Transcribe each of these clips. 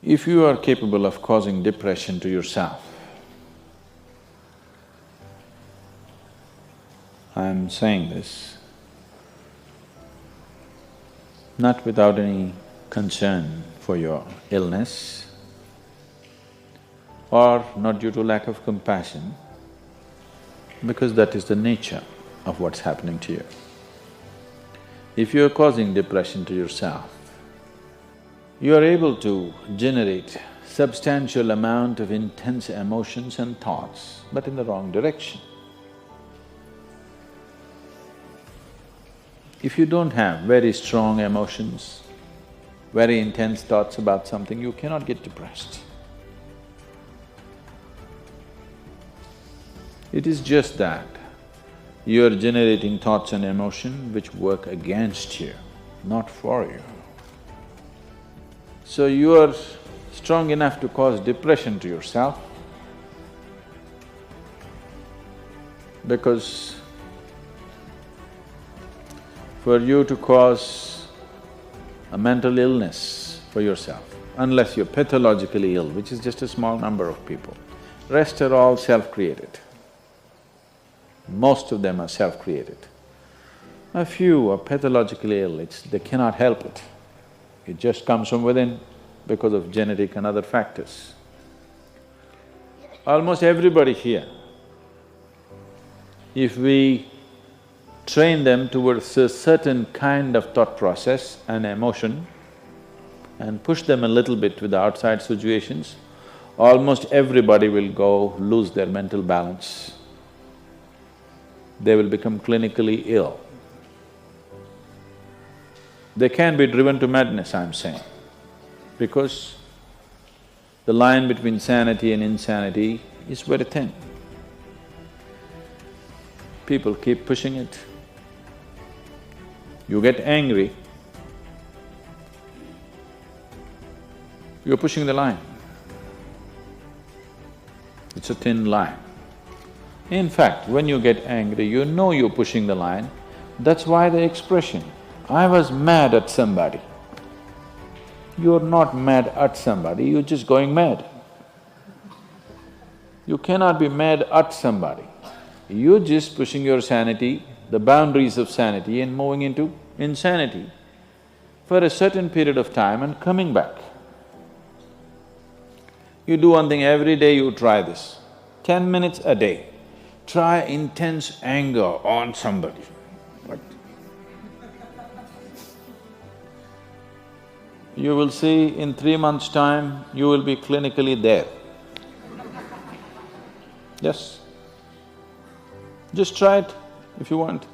If you are capable of causing depression to yourself, I'm saying this not without any concern for your illness or not due to lack of compassion, because that is the nature of what's happening to you. If you are causing depression to yourself, you are able to generate substantial amount of intense emotions and thoughts, but in the wrong direction. If you don't have very strong emotions, very intense thoughts about something, you cannot get depressed. It is just that you are generating thoughts and emotion which work against you, not for you. So you are strong enough to cause depression to yourself because for you to cause a mental illness for yourself, unless you're pathologically ill, which is just a small number of people, rest are all self-created. Most of them are self-created. A few are pathologically ill, they cannot help it. It just comes from within because of genetic and other factors. Almost everybody here, if we train them towards a certain kind of thought process and emotion and push them a little bit with the outside situations, almost everybody will go lose their mental balance. They will become clinically ill. They can be driven to madness, I'm saying, because the line between sanity and insanity is very thin. People keep pushing it. You get angry, you're pushing the line. It's a thin line. In fact, when you get angry, you know you're pushing the line. That's why the expression, I was mad at somebody. You're not mad at somebody, you're just going mad. You cannot be mad at somebody. You're just pushing your sanity, the boundaries of sanity, and moving into insanity for a certain period of time and coming back. You do one thing every day, you try this, 10 minutes a day. Try intense anger on somebody. What? You will see in 3 months' time, you will be clinically there. Yes. Just try it if you want.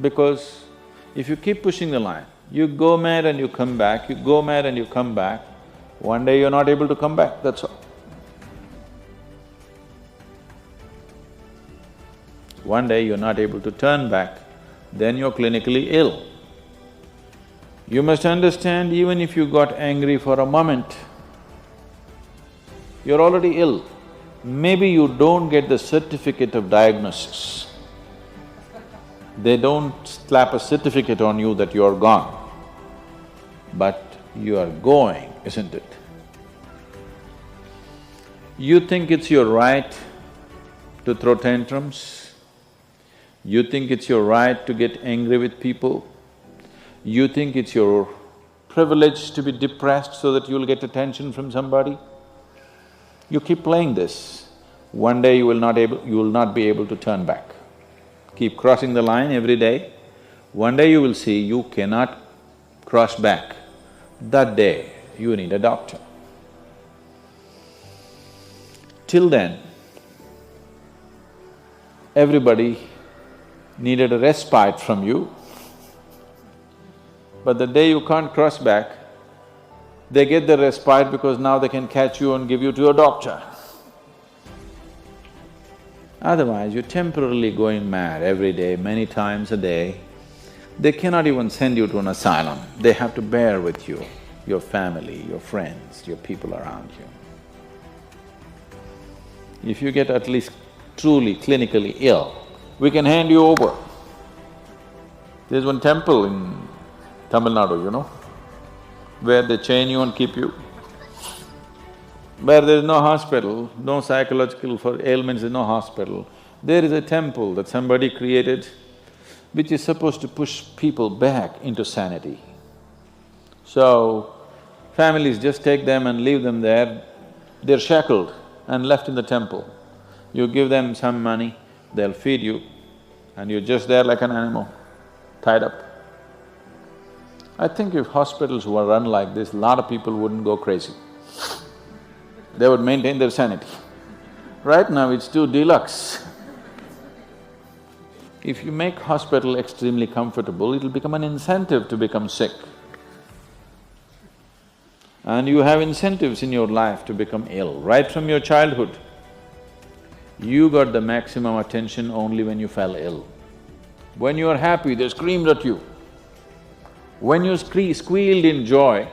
Because if you keep pushing the line, you go mad and you come back, you go mad and you come back, one day you're not able to come back, that's all. One day you're not able to turn back, then you're clinically ill. You must understand, even if you got angry for a moment, you're already ill. Maybe you don't get the certificate of diagnosis. They don't slap a certificate on you that you're gone, but you are going, isn't it? You think it's your right to throw tantrums? You think it's your right to get angry with people? You think it's your privilege to be depressed so that you'll get attention from somebody? You keep playing this, one day you will not be able to turn back. Keep crossing the line every day, one day you will see you cannot cross back. That day, you need a doctor. Till then, everybody needed a respite from you, but the day you can't cross back, they get the respite because now they can catch you and give you to a doctor. Otherwise, you're temporarily going mad every day, many times a day. They cannot even send you to an asylum, they have to bear with you, your family, your friends, your people around you. If you get at least truly clinically ill, we can hand you over. There's one temple in Tamil Nadu, where they chain you and keep you Where there is no hospital, no psychological for ailments, there is no hospital, there is a temple that somebody created which is supposed to push people back into sanity. So, families just take them and leave them there, they're shackled and left in the temple. You give them some money, they'll feed you, and you're just there like an animal, tied up. I think if hospitals were run like this, a lot of people wouldn't go crazy. They would maintain their sanity. Right now it's too deluxe. If you make hospital extremely comfortable, it'll become an incentive to become sick. And you have incentives in your life to become ill, right from your childhood. You got the maximum attention only when you fell ill. When you are happy, they screamed at you. When you squealed in joy,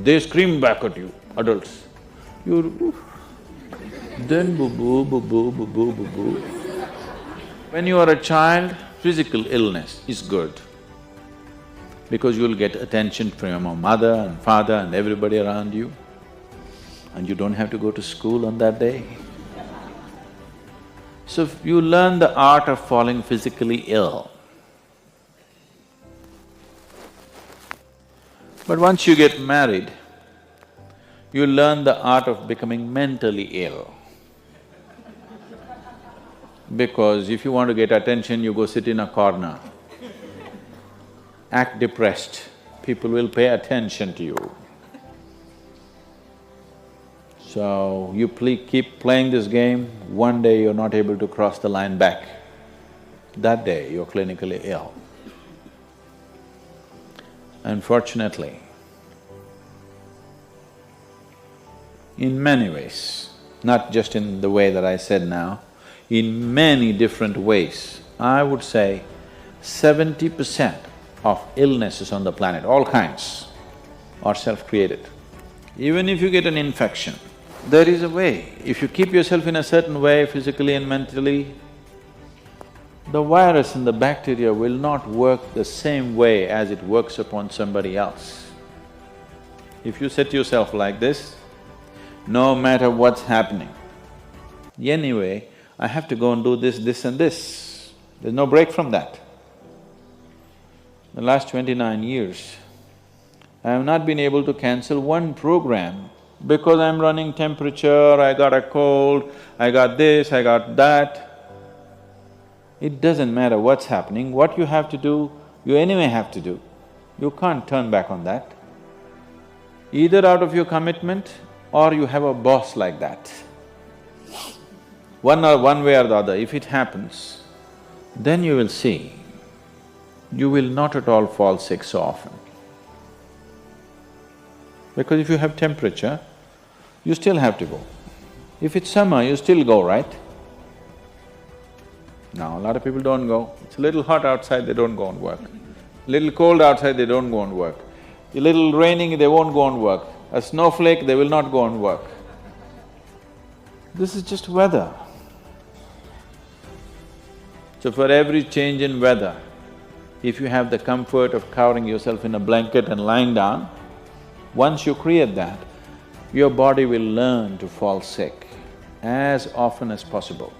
they screamed back at you, adults. You… then boo-boo, boo-boo, boo-boo, boo-boo. When you are a child, physical illness is good because you'll get attention from your mother and father and everybody around you, and you don't have to go to school on that day. So you learn the art of falling physically ill. But once you get married, you learn the art of becoming mentally ill. Because if you want to get attention, you go sit in a corner, act depressed, people will pay attention to you. So, you keep playing this game, one day you're not able to cross the line back. That day, you're clinically ill. Unfortunately, in many ways, not just in the way that I said now, in many different ways, I would say 70% of illnesses on the planet, all kinds, are self-created. Even if you get an infection, there is a way. If you keep yourself in a certain way, physically and mentally, the virus and the bacteria will not work the same way as it works upon somebody else. If you set yourself like this, no matter what's happening, anyway, I have to go and do this, this and this. There's no break from that. The last 29 years, I have not been able to cancel one program because I'm running temperature, I got a cold, I got this, I got that. It doesn't matter what's happening, what you have to do, you anyway have to do. You can't turn back on that. Either out of your commitment or you have a boss like that. One way or the other, if it happens, then you will see, you will not at all fall sick so often. Because if you have temperature, you still have to go. If it's summer, you still go, right? Now, a lot of people don't go. It's a little hot outside, they don't go and work. Little cold outside, they don't go and work. A little raining, they won't go and work. A snowflake, they will not go and work. This is just weather. So for every change in weather, if you have the comfort of covering yourself in a blanket and lying down, once you create that, your body will learn to fall sick as often as possible.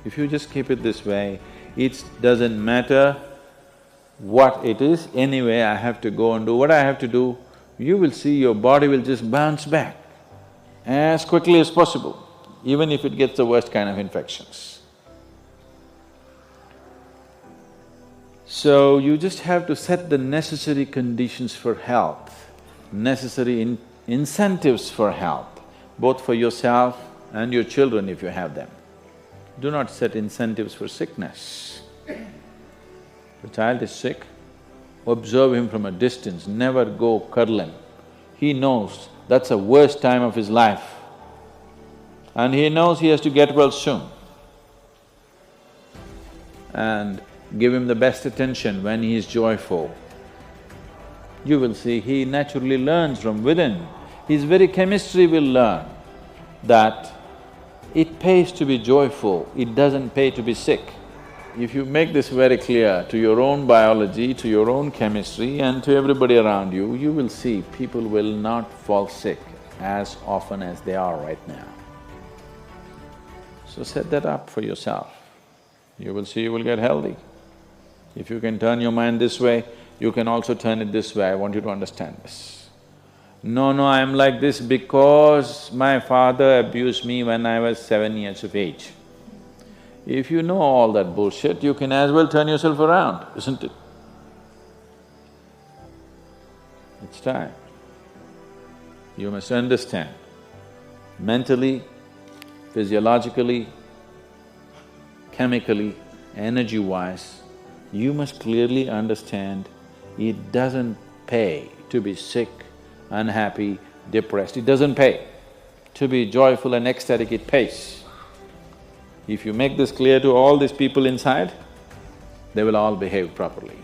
If you just keep it this way, it doesn't matter what it is, anyway I have to go and do what I have to do, you will see your body will just bounce back as quickly as possible, even if it gets the worst kind of infections. So, you just have to set the necessary conditions for health, necessary incentives for health, both for yourself and your children if you have them. Do not set incentives for sickness. The child is sick, observe him from a distance, never go cuddle him. He knows that's the worst time of his life and he knows he has to get well soon. And give him the best attention when he is joyful. You will see he naturally learns from within. His very chemistry will learn that it pays to be joyful, it doesn't pay to be sick. If you make this very clear to your own biology, to your own chemistry and to everybody around you, you will see people will not fall sick as often as they are right now. So set that up for yourself. You will see you will get healthy. If you can turn your mind this way, you can also turn it this way. I want you to understand this. No, I'm like this because my father abused me when I was 7 years of age. If you know all that bullshit, you can as well turn yourself around, isn't it? It's time. You must understand, mentally, physiologically, chemically, energy-wise, you must clearly understand it doesn't pay to be sick, unhappy, depressed. It doesn't pay. To be joyful and ecstatic, it pays. If you make this clear to all these people inside, they will all behave properly.